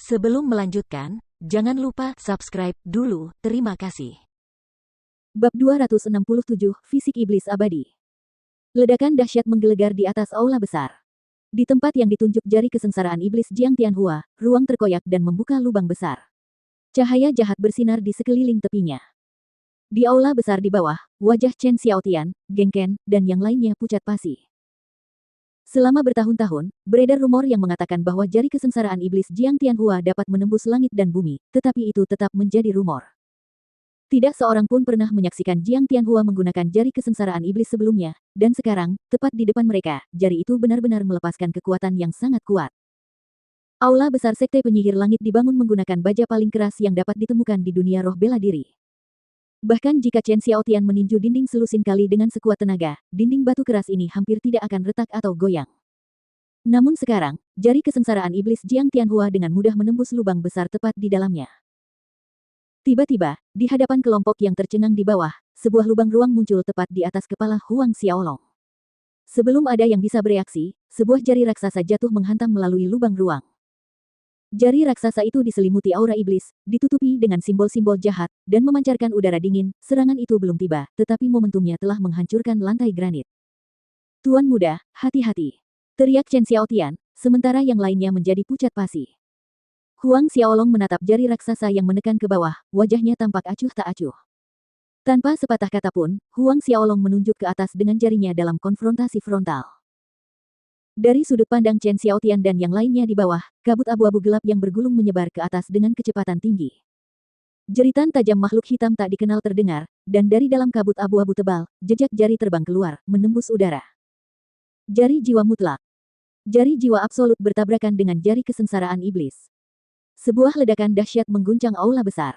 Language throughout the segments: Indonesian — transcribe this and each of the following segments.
Sebelum melanjutkan, jangan lupa subscribe dulu. Terima kasih. Bab 267, Fisik Iblis Abadi. Ledakan dahsyat menggelegar di atas aula besar. Di tempat yang ditunjuk jari kesengsaraan iblis Jiang Tianhua, ruang terkoyak dan membuka lubang besar. Cahaya jahat bersinar di sekeliling tepinya. Di aula besar di bawah, wajah Chen Xiaotian, Geng Ken, dan yang lainnya pucat pasi. Selama bertahun-tahun, beredar rumor yang mengatakan bahwa jari kesengsaraan iblis Jiang Tianhua dapat menembus langit dan bumi, tetapi itu tetap menjadi rumor. Tidak seorang pun pernah menyaksikan Jiang Tianhua menggunakan jari kesengsaraan iblis sebelumnya, dan sekarang, tepat di depan mereka, jari itu benar-benar melepaskan kekuatan yang sangat kuat. Aula besar Sekte Penyihir Langit dibangun menggunakan baja paling keras yang dapat ditemukan di dunia roh bela diri. Bahkan jika Chen Xiaotian meninju dinding selusin kali dengan sekuat tenaga, dinding batu keras ini hampir tidak akan retak atau goyang. Namun sekarang, jari kesengsaraan iblis Jiang Tianhua dengan mudah menembus lubang besar tepat di dalamnya. Tiba-tiba, di hadapan kelompok yang tercengang di bawah, sebuah lubang ruang muncul tepat di atas kepala Huang Xiaolong. Sebelum ada yang bisa bereaksi, sebuah jari raksasa jatuh menghantam melalui lubang ruang. Jari raksasa itu diselimuti aura iblis, ditutupi dengan simbol-simbol jahat, dan memancarkan udara dingin. Serangan itu belum tiba, tetapi momentumnya telah menghancurkan lantai granit. Tuan muda, hati-hati! Teriak Chen Xiaotian, sementara yang lainnya menjadi pucat pasi. Huang Xiaolong menatap jari raksasa yang menekan ke bawah, wajahnya tampak acuh tak acuh. Tanpa sepatah kata pun, Huang Xiaolong menunjuk ke atas dengan jarinya dalam konfrontasi frontal. Dari sudut pandang Chen Xiaotian dan yang lainnya di bawah, kabut abu-abu gelap yang bergulung menyebar ke atas dengan kecepatan tinggi. Jeritan tajam makhluk hitam tak dikenal terdengar, dan dari dalam kabut abu-abu tebal, jejak jari terbang keluar, menembus udara. Jari jiwa mutlak. Jari jiwa absolut bertabrakan dengan jari kesengsaraan iblis. Sebuah ledakan dahsyat mengguncang aula besar.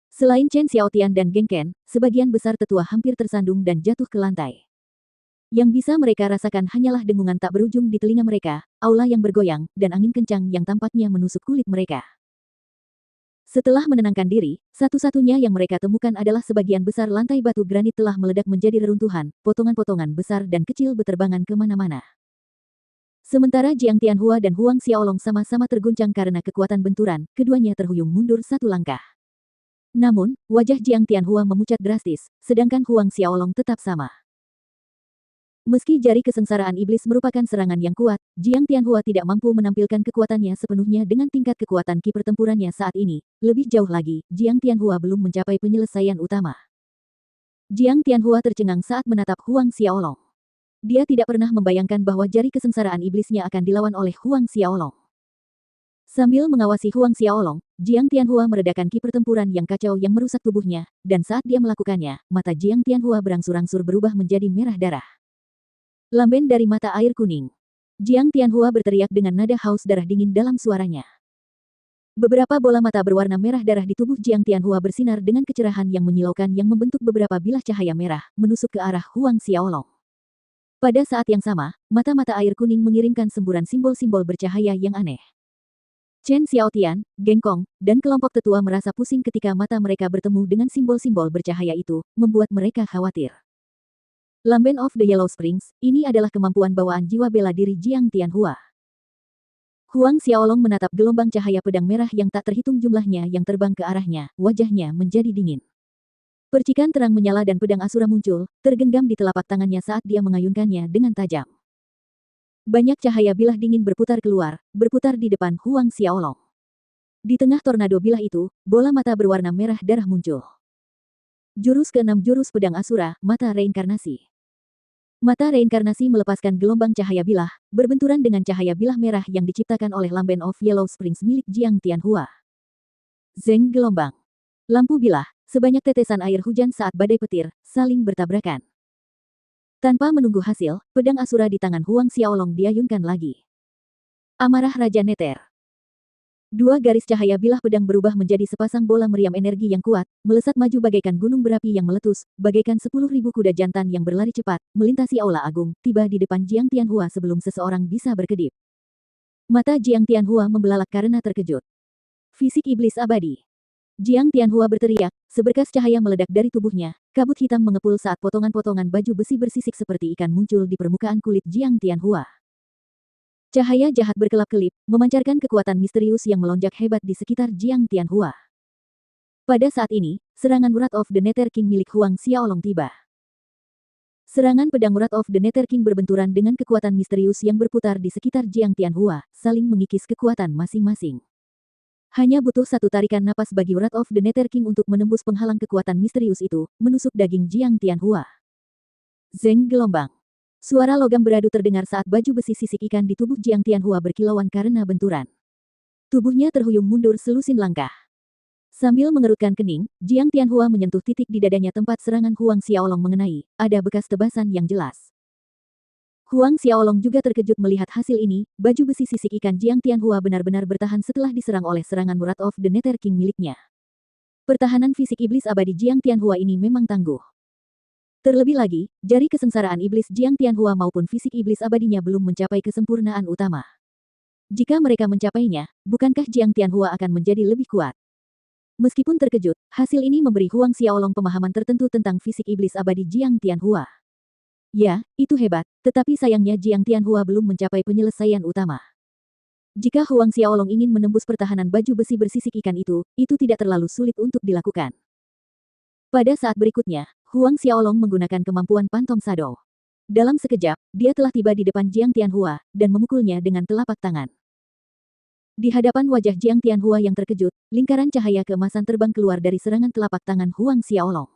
Selain Chen Xiaotian dan Geng Ken, sebagian besar tetua hampir tersandung dan jatuh ke lantai. Yang bisa mereka rasakan hanyalah dengungan tak berujung di telinga mereka, aula yang bergoyang, dan angin kencang yang tampaknya menusuk kulit mereka. Setelah menenangkan diri, satu-satunya yang mereka temukan adalah sebagian besar lantai batu granit telah meledak menjadi reruntuhan, potongan-potongan besar dan kecil beterbangan kemana-mana. Sementara Jiang Tianhua dan Huang Xiaolong sama-sama terguncang karena kekuatan benturan, keduanya terhuyung mundur satu langkah. Namun, wajah Jiang Tianhua memucat drastis, sedangkan Huang Xiaolong tetap sama. Meski jari kesengsaraan iblis merupakan serangan yang kuat, Jiang Tianhua tidak mampu menampilkan kekuatannya sepenuhnya dengan tingkat kekuatan ki pertempurannya saat ini. Lebih jauh lagi, Jiang Tianhua belum mencapai penyelesaian utama. Jiang Tianhua tercengang saat menatap Huang Xiaolong. Dia tidak pernah membayangkan bahwa jari kesengsaraan iblisnya akan dilawan oleh Huang Xiaolong. Sambil mengawasi Huang Xiaolong, Jiang Tianhua meredakan ki pertempuran yang kacau yang merusak tubuhnya, dan saat dia melakukannya, mata Jiang Tianhua berangsur-angsur berubah menjadi merah darah. Lamben dari mata air kuning. Jiang Tianhua berteriak dengan nada haus darah dingin dalam suaranya. Beberapa bola mata berwarna merah darah di tubuh Jiang Tianhua bersinar dengan kecerahan yang menyilaukan yang membentuk beberapa bilah cahaya merah, menusuk ke arah Huang Xiaolong. Pada saat yang sama, mata-mata air kuning mengirimkan semburan simbol-simbol bercahaya yang aneh. Chen Xiaotian, Geng Kong, dan kelompok tetua merasa pusing ketika mata mereka bertemu dengan simbol-simbol bercahaya itu, membuat mereka khawatir. Lamben of the Yellow Springs, ini adalah kemampuan bawaan jiwa bela diri Jiang Tianhua. Huang Xiaolong menatap gelombang cahaya pedang merah yang tak terhitung jumlahnya yang terbang ke arahnya, wajahnya menjadi dingin. Percikan terang menyala dan pedang Asura muncul, tergenggam di telapak tangannya saat dia mengayunkannya dengan tajam. Banyak cahaya bilah dingin berputar keluar, berputar di depan Huang Xiaolong. Di tengah tornado bilah itu, bola mata berwarna merah darah muncul. Jurus ke-6 Jurus Pedang Asura, Mata Reinkarnasi. Mata reinkarnasi melepaskan gelombang cahaya bilah, berbenturan dengan cahaya bilah merah yang diciptakan oleh Lamben of Yellow Springs milik Jiang Tianhua. Zeng gelombang. Lampu bilah, sebanyak tetesan air hujan saat badai petir, saling bertabrakan. Tanpa menunggu hasil, pedang Asura di tangan Huang Xiaolong diayunkan lagi. Amarah Raja Neter. Dua garis cahaya bilah pedang berubah menjadi sepasang bola meriam energi yang kuat, melesat maju bagaikan gunung berapi yang meletus, bagaikan 10.000 kuda jantan yang berlari cepat, melintasi aula agung, tiba di depan Jiang Tianhua sebelum seseorang bisa berkedip. Mata Jiang Tianhua membelalak karena terkejut. Fisik iblis abadi. Jiang Tianhua berteriak, seberkas cahaya meledak dari tubuhnya, kabut hitam mengepul saat potongan-potongan baju besi bersisik seperti ikan muncul di permukaan kulit Jiang Tianhua. Cahaya jahat berkelap-kelip, memancarkan kekuatan misterius yang melonjak hebat di sekitar Jiang Tianhua. Pada saat ini, serangan Wrath of the Nether King milik Huang Xiaolong tiba. Serangan pedang Wrath of the Nether King berbenturan dengan kekuatan misterius yang berputar di sekitar Jiang Tianhua, saling mengikis kekuatan masing-masing. Hanya butuh satu tarikan napas bagi Wrath of the Nether King untuk menembus penghalang kekuatan misterius itu, menusuk daging Jiang Tianhua. Zeng gelombang. Suara logam beradu terdengar saat baju besi sisik ikan di tubuh Jiang Tianhua berkilauan karena benturan. Tubuhnya terhuyung mundur selusin langkah. Sambil mengerutkan kening, Jiang Tianhua menyentuh titik di dadanya tempat serangan Huang Xiaolong mengenai, ada bekas tebasan yang jelas. Huang Xiaolong juga terkejut melihat hasil ini, baju besi sisik ikan Jiang Tianhua benar-benar bertahan setelah diserang oleh serangan Wrath of the Nether King miliknya. Pertahanan fisik iblis abadi Jiang Tianhua ini memang tangguh. Terlebih lagi, jari kesengsaraan iblis Jiang Tianhua maupun fisik iblis abadinya belum mencapai kesempurnaan utama. Jika mereka mencapainya, bukankah Jiang Tianhua akan menjadi lebih kuat? Meskipun terkejut, hasil ini memberi Huang Xiaolong pemahaman tertentu tentang fisik iblis abadi Jiang Tianhua. Ya, itu hebat, tetapi sayangnya Jiang Tianhua belum mencapai penyelesaian utama. Jika Huang Xiaolong ingin menembus pertahanan baju besi bersisik ikan itu tidak terlalu sulit untuk dilakukan. Pada saat berikutnya, Huang Xiaolong menggunakan kemampuan Phantom Shadow. Dalam sekejap, dia telah tiba di depan Jiang Tianhua, dan memukulnya dengan telapak tangan. Di hadapan wajah Jiang Tianhua yang terkejut, lingkaran cahaya keemasan terbang keluar dari serangan telapak tangan Huang Xiaolong.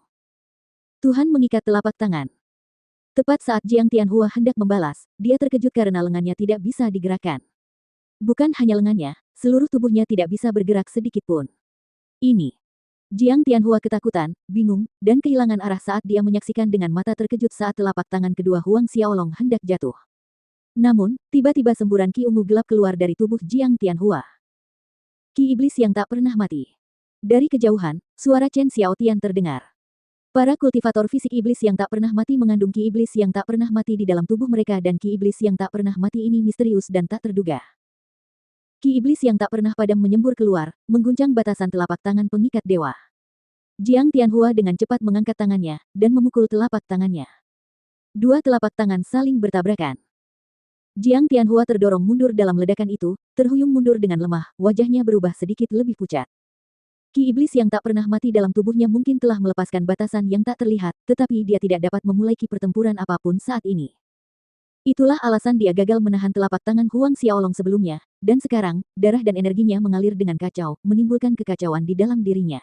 Tuhan mengikat telapak tangan. Tepat saat Jiang Tianhua hendak membalas, dia terkejut karena lengannya tidak bisa digerakkan. Bukan hanya lengannya, seluruh tubuhnya tidak bisa bergerak sedikit pun. Ini. Jiang Tianhua ketakutan, bingung, dan kehilangan arah saat dia menyaksikan dengan mata terkejut saat telapak tangan kedua Huang Xiaolong hendak jatuh. Namun, tiba-tiba semburan ki ungu gelap keluar dari tubuh Jiang Tianhua. Ki iblis yang tak pernah mati. Dari kejauhan, suara Chen Xiaotian terdengar. Para kultivator fisik iblis yang tak pernah mati mengandung ki iblis yang tak pernah mati di dalam tubuh mereka dan ki iblis yang tak pernah mati ini misterius dan tak terduga. Ki iblis yang tak pernah padam menyembur keluar, mengguncang batasan telapak tangan pengikat dewa. Jiang Tianhua dengan cepat mengangkat tangannya, dan memukul telapak tangannya. Dua telapak tangan saling bertabrakan. Jiang Tianhua terdorong mundur dalam ledakan itu, terhuyung mundur dengan lemah, wajahnya berubah sedikit lebih pucat. Ki iblis yang tak pernah mati dalam tubuhnya mungkin telah melepaskan batasan yang tak terlihat, tetapi dia tidak dapat memulai ki pertempuran apapun saat ini. Itulah alasan dia gagal menahan telapak tangan Huang Xiaolong sebelumnya, dan sekarang, darah dan energinya mengalir dengan kacau, menimbulkan kekacauan di dalam dirinya.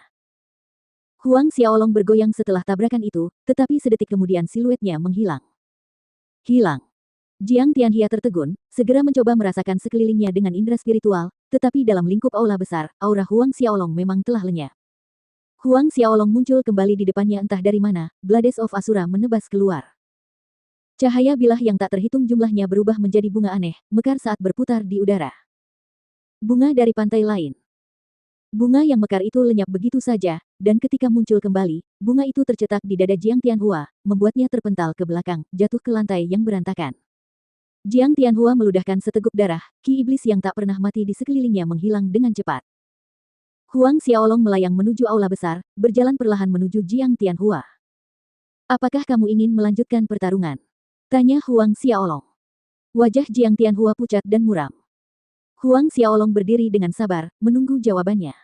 Huang Xiaolong bergoyang setelah tabrakan itu, tetapi sedetik kemudian siluetnya menghilang. Hilang. Jiang Tianhua tertegun, segera mencoba merasakan sekelilingnya dengan indera spiritual, tetapi dalam lingkup aula besar, aura Huang Xiaolong memang telah lenyap. Huang Xiaolong muncul kembali di depannya entah dari mana, Blades of Asura menebas keluar. Cahaya bilah yang tak terhitung jumlahnya berubah menjadi bunga aneh, mekar saat berputar di udara. Bunga dari pantai lain. Bunga yang mekar itu lenyap begitu saja, dan ketika muncul kembali, bunga itu tercetak di dada Jiang Tianhua, membuatnya terpental ke belakang, jatuh ke lantai yang berantakan. Jiang Tianhua meludahkan seteguk darah, ki iblis yang tak pernah mati di sekelilingnya menghilang dengan cepat. Huang Xiaolong melayang menuju aula besar, berjalan perlahan menuju Jiang Tianhua. Apakah kamu ingin melanjutkan pertarungan? Tanya Huang Xiaolong. Wajah Jiang Tianhua pucat dan muram. Huang Xiaolong berdiri dengan sabar, menunggu jawabannya.